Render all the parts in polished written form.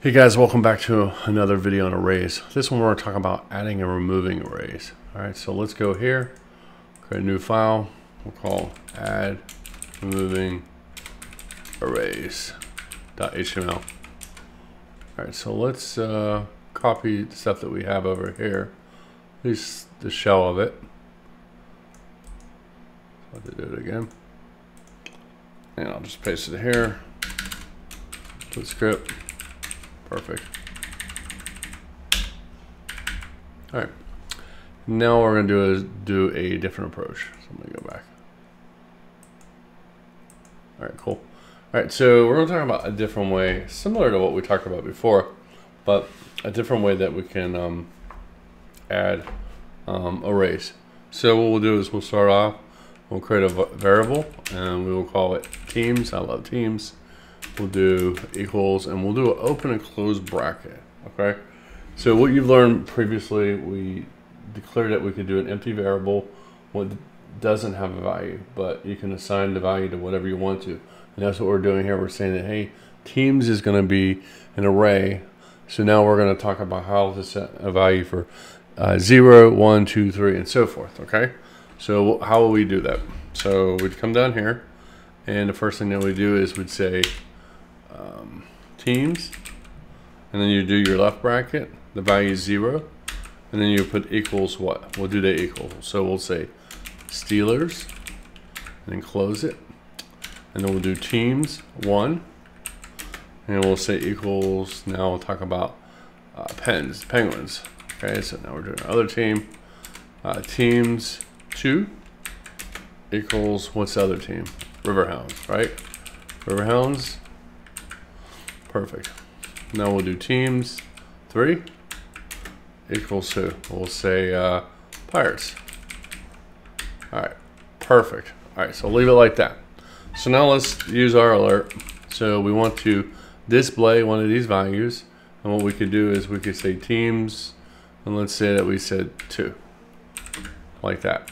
Hey guys, welcome back to another video on arrays. This one we're going to talk about adding and removing arrays. Alright, so let's go here, create a new file. We'll call add removing arrays.html. Alright, so let's copy the stuff that we have over here, at least the shell of it. So I'll have to do it again. And I'll just paste it here. Put script. Perfect. All right. Now what we're going to do a different approach. So I'm going to go back. All right, cool. All right, so we're going to talk about a different way, similar to what we talked about before, but a different way that we can add arrays. So what we'll do is we'll start off, we'll create a variable, and we will call it teams. I love teams. We'll do equals, and we'll do an open and close bracket. Okay, so what you've learned previously, we declared that we could do an empty variable what doesn't have a value, but you can assign the value to whatever you want to, and that's what we're doing here. We're saying that, hey, teams is going to be an array, so now we're going to talk about how to set a value for 0, 1, 2, 3, and so forth. Okay, so how will we do that? So we'd come down here, and the first thing that we do is we'd say teams, and then you do your left bracket, the value is 0, and then you put equals what? We'll do the equal. So we'll say Steelers, and then close it, and then we'll do teams 1, and we'll say equals. Now we'll talk about Penguins. Okay, so now we're doing another team, teams 2 equals, what's the other team? Riverhounds, right? Riverhounds. Perfect. Now we'll do teams 3 equals 2. We'll say Pirates. Alright, perfect. Alright, so leave it like that. So now let's use our alert. So we want to display one of these values, and what we could do is we could say teams, and let's say that we said 2, like that.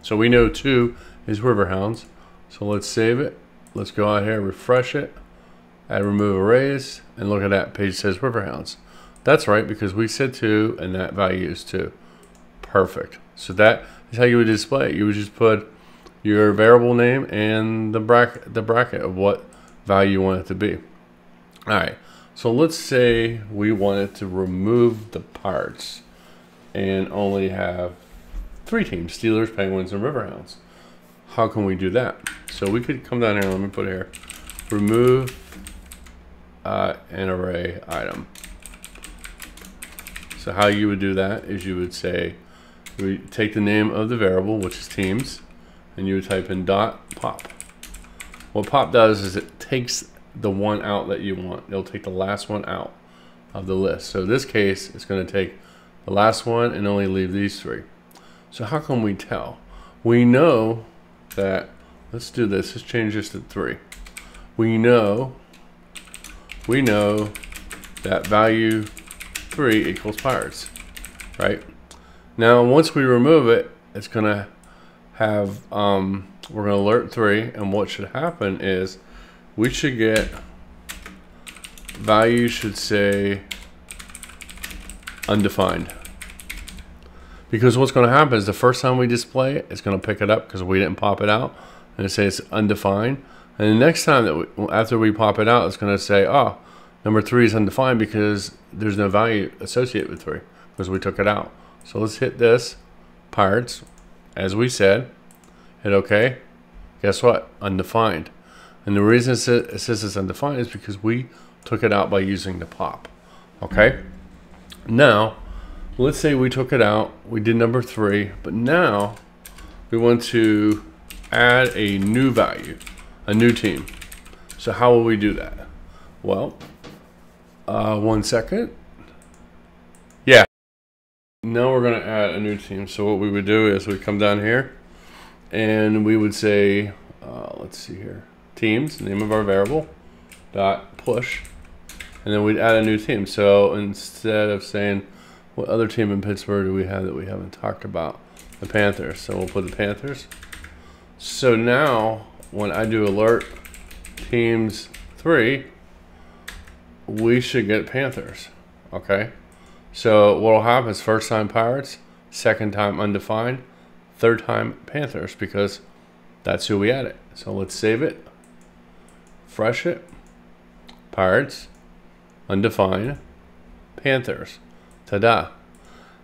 So we know 2 is Riverhounds. So let's save it. Let's go out here, refresh it, add remove arrays, and look at that, page says Riverhounds. That's right, because we said 2 and that value is 2. Perfect. So that is how you would display it. You would just put your variable name and the bracket of what value you want it to be. Alright, so let's say we wanted to remove the parts and only have 3 teams, Steelers, Penguins, and Riverhounds. How can we do that? So we could come down here, let me put here, remove an array item. So how you would do that is you would say, we take the name of the variable, which is teams, and you would type in .pop. What pop does is it takes the one out that you want. It'll take the last one out of the list. So in this case, it's going to take the last one and only leave these 3. So how can we tell? We know that, let's do this, let's change this to 3. We know that value 3 equals Pirates, right? Now once we remove it, it's gonna have we're gonna alert 3, and what should happen is we should get value should say undefined. Because what's going to happen is the first time we display it, it's going to pick it up because we didn't pop it out, and it says undefined. And the next time that after we pop it out, it's going to say, oh, number 3 is undefined because there's no value associated with 3 because we took it out. So let's hit this, Pirates, as we said, hit OK. Guess what? Undefined. And the reason it says it's undefined is because we took it out by using the pop. Okay. Now, let's say we took it out, we did number 3, but now we want to add a new value, a new team. So how will we do that? Well, 1 second. Yeah. Now we're going to add a new team. So what we would do is we come down here and we would say, let's see here, teams, name of our variable, dot push, and then we'd add a new team. So instead of saying, what other team in Pittsburgh do we have that we haven't talked about? The Panthers. So we'll put the Panthers. So now when I do alert teams 3, we should get Panthers. Okay, so what will happen is first time Pirates, second time undefined, third time Panthers, because that's who we added. So let's save it, fresh it, Pirates, undefined, Panthers. Ta-da.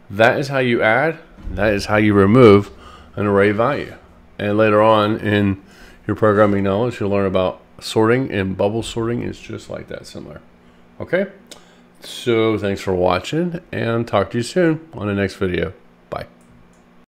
That is how you add, that is how you remove an array value. And later on in your programming knowledge, you'll learn about sorting, and bubble sorting is just like that, similar. Okay, so thanks for watching, and talk to you soon on the next video.